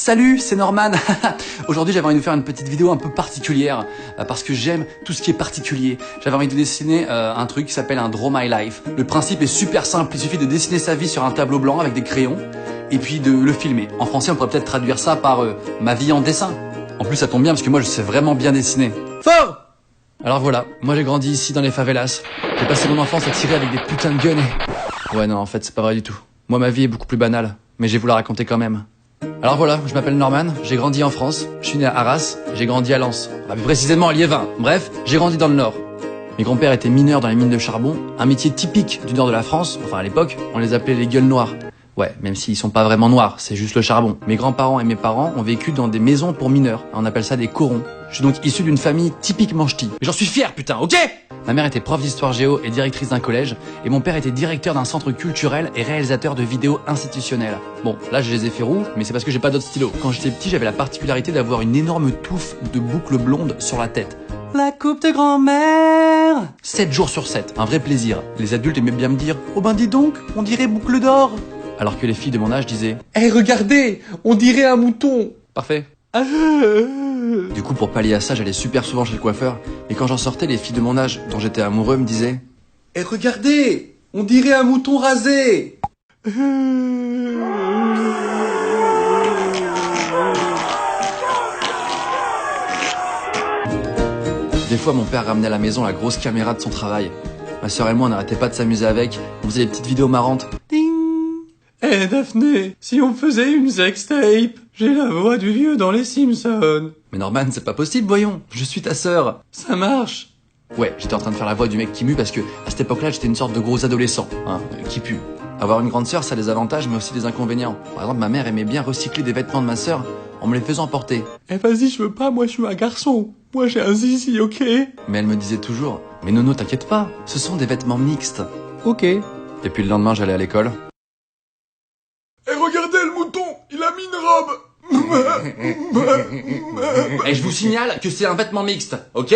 Salut, c'est Norman. Aujourd'hui, j'avais envie de vous faire une petite vidéo un peu particulière parce que j'aime tout ce qui est particulier. J'avais envie de dessiner un truc qui s'appelle un Draw My Life. Le principe est super simple, il suffit de dessiner sa vie sur un tableau blanc avec des crayons et puis de le filmer. En français, on pourrait peut-être traduire ça par ma vie en dessin. En plus, ça tombe bien parce que moi, je sais vraiment bien dessiner. Fort! Alors voilà, moi j'ai grandi ici dans les favelas. J'ai passé mon enfance à tirer avec des putains de guns et... Ouais non, en fait, c'est pas vrai du tout. Moi, ma vie est beaucoup plus banale, mais je vais vous la raconter quand même. Alors voilà, je m'appelle Norman, j'ai grandi en France, je suis né à Arras, j'ai grandi à Lens, enfin, plus précisément à Liévin. Bref, j'ai grandi dans le Nord. Mes grands-pères étaient mineurs dans les mines de charbon, un métier typique du nord de la France, enfin à l'époque, on les appelait les gueules noires. Ouais, même s'ils sont pas vraiment noirs, c'est juste le charbon. Mes grands-parents et mes parents ont vécu dans des maisons pour mineurs, on appelle ça des corons. Je suis donc issu d'une famille typiquement ch'ti. Mais j'en suis fier, putain, ok? Ma mère était prof d'histoire géo et directrice d'un collège, et mon père était directeur d'un centre culturel et réalisateur de vidéos institutionnelles. Bon, là je les ai fait roux, mais c'est parce que j'ai pas d'autres stylos. Quand j'étais petit, j'avais la particularité d'avoir une énorme touffe de boucles blondes sur la tête. La coupe de grand-mère 7 jours sur 7, un vrai plaisir. Les adultes aimaient bien me dire « Oh ben dis donc, on dirait boucle d'or !» Alors que les filles de mon âge disaient « Eh regardez, on dirait un mouton !» Parfait. Du coup, pour pallier à ça, j'allais super souvent chez le coiffeur, et quand j'en sortais, les filles de mon âge, dont j'étais amoureux, me disaient « Eh regardez, on dirait un mouton rasé !» Des fois, mon père ramenait à la maison la grosse caméra de son travail. Ma sœur et moi, on n'arrêtait pas de s'amuser avec, on faisait des petites vidéos marrantes. Ding! Eh Daphné, si on faisait une sextape, j'ai la voix du vieux dans les Simpsons. Mais Norman, c'est pas possible, voyons, je suis ta sœur. Ça marche. Ouais, j'étais en train de faire la voix du mec qui mue parce que à cette époque-là, j'étais une sorte de gros adolescent, hein, qui pue. Avoir une grande sœur, ça a des avantages, mais aussi des inconvénients. Par exemple, ma mère aimait bien recycler des vêtements de ma sœur en me les faisant porter. Eh vas-y, je veux pas, moi je suis un garçon. Moi j'ai un zizi, ok? Mais elle me disait toujours, mais Nono, t'inquiète pas, ce sont des vêtements mixtes. Ok. Et puis le lendemain, j'allais à l'école. Eh regardez le mouton, il a mis une robe. Et je vous signale que c'est un vêtement mixte, ok?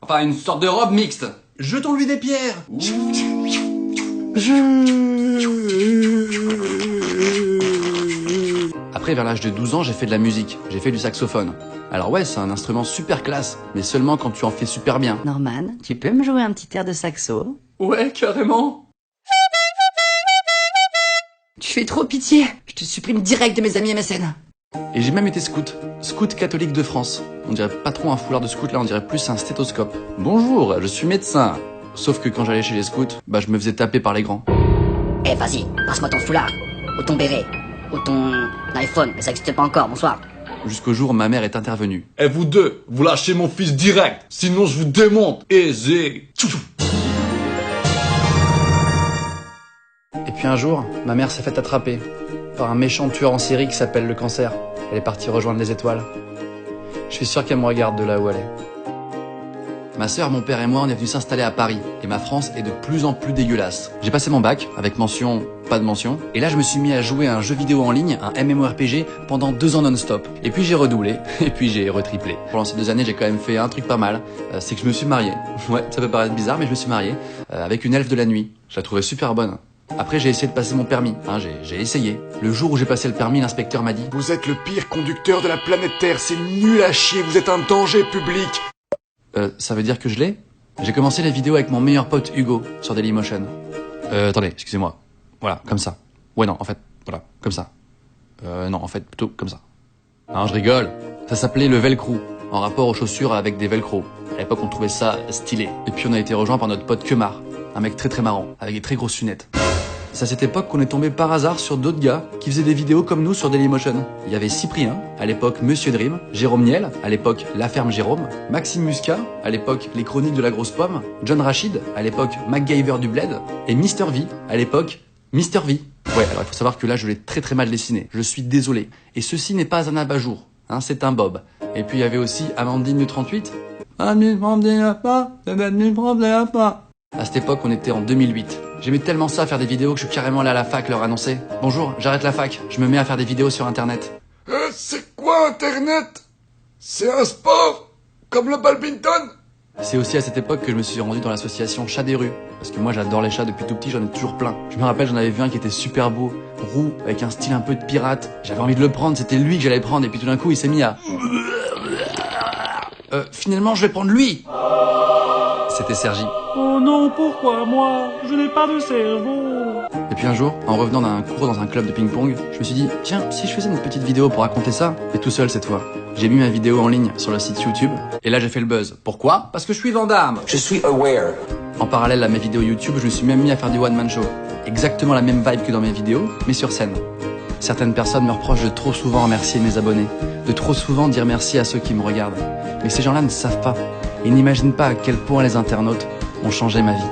Enfin, une sorte de robe mixte. Jetons-lui des pierres. Après, vers l'âge de 12 ans, j'ai fait de la musique. J'ai fait du saxophone. Alors ouais, c'est un instrument super classe, mais seulement quand tu en fais super bien. Norman, tu peux me jouer un petit air de saxo? Ouais, carrément. Tu fais trop pitié. Je te supprime direct de mes amis MSN. Et j'ai même été scout. Scout catholique de France. On dirait pas trop un foulard de scout, là on dirait plus un stéthoscope. Bonjour, je suis médecin. Sauf que quand j'allais chez les scouts, bah je me faisais taper par les grands. Eh vas-y, passe-moi ton foulard, ou ton béret, ou ton iPhone, mais ça existe pas encore, bonsoir. Jusqu'au jour où ma mère est intervenue. Eh vous deux, vous lâchez mon fils direct, sinon je vous démonte. Aisé. Et puis un jour, ma mère s'est fait attraper par un méchant tueur en série qui s'appelle le cancer. Elle est partie rejoindre les étoiles. Je suis sûr qu'elle me regarde de là où elle est. Ma sœur, mon père et moi, on est venus s'installer à Paris. Et ma France est de plus en plus dégueulasse. J'ai passé mon bac, avec mention, pas de mention. Et là, je me suis mis à jouer à un jeu vidéo en ligne, un MMORPG, pendant 2 ans non-stop. Et puis j'ai redoublé, et puis j'ai retriplé. Pendant ces 2 années, j'ai quand même fait un truc pas mal. C'est que je me suis marié. Ouais, ça peut paraître bizarre, mais je me suis marié. Avec une elfe de la nuit. Je la trouvais super bonne. Après, j'ai essayé de passer mon permis. Hein, j'ai essayé. Le jour où j'ai passé le permis, l'inspecteur m'a dit « Vous êtes le pire conducteur de la planète Terre, c'est nul à chier, vous êtes un danger public. » Ça veut dire que je l'ai? J'ai commencé la vidéo avec mon meilleur pote Hugo sur Dailymotion. Attendez, excusez-moi. Voilà, comme ça. Ouais, non, en fait, voilà, comme ça. Non, en fait, plutôt comme ça. Non, je rigole. Ça s'appelait le velcro, en rapport aux chaussures avec des velcro. À l'époque, on trouvait ça stylé. Et puis on a été rejoint par notre pote Kemar, un mec très marrant, avec des très grosses lunettes. C'est à cette époque qu'on est tombé par hasard sur d'autres gars qui faisaient des vidéos comme nous sur Dailymotion. Il y avait Cyprien, à l'époque Monsieur Dream, Jérôme Niel, à l'époque La Ferme Jérôme, Maxime Muscat, à l'époque Les Chroniques de la Grosse Pomme, John Rachid, à l'époque MacGyver du Bled, et Mr V, à l'époque Mr V. Ouais, alors il faut savoir que là je l'ai très mal dessiné, je suis désolé. Et ceci n'est pas un abat-jour, hein, c'est un bob. Et puis il y avait aussi Amandine du 38. À cette époque, on était en 2008. J'aimais tellement ça, faire des vidéos, que je suis carrément allé à la fac leur annoncer « Bonjour, j'arrête la fac, je me mets à faire des vidéos sur Internet. » C'est quoi Internet? C'est un sport? Comme le badminton? C'est aussi à cette époque que je me suis rendu dans l'association Chat des rues. Parce que moi j'adore les chats depuis tout petit, j'en ai toujours plein. Je me rappelle, j'en avais vu un qui était super beau, roux, avec un style un peu de pirate. J'avais envie de le prendre, c'était lui que j'allais prendre, et puis tout d'un coup il s'est mis à... finalement je vais prendre lui. C'était Sergi. Oh non, pourquoi moi? Je n'ai pas de cerveau. Et puis un jour, en revenant d'un cours dans un club de ping-pong, je me suis dit, tiens, si je faisais une petite vidéo pour raconter ça, et tout seul cette fois. J'ai mis ma vidéo en ligne sur le site YouTube, et là j'ai fait le buzz. Pourquoi? Parce que je suis Van Damme. Je suis aware. En parallèle à mes vidéos YouTube, je me suis même mis à faire du one-man show. Exactement la même vibe que dans mes vidéos, mais sur scène. Certaines personnes me reprochent de trop souvent remercier mes abonnés, de trop souvent dire merci à ceux qui me regardent. Mais ces gens-là ne savent pas, et n'imaginent pas à quel point les internautes ont changé ma vie.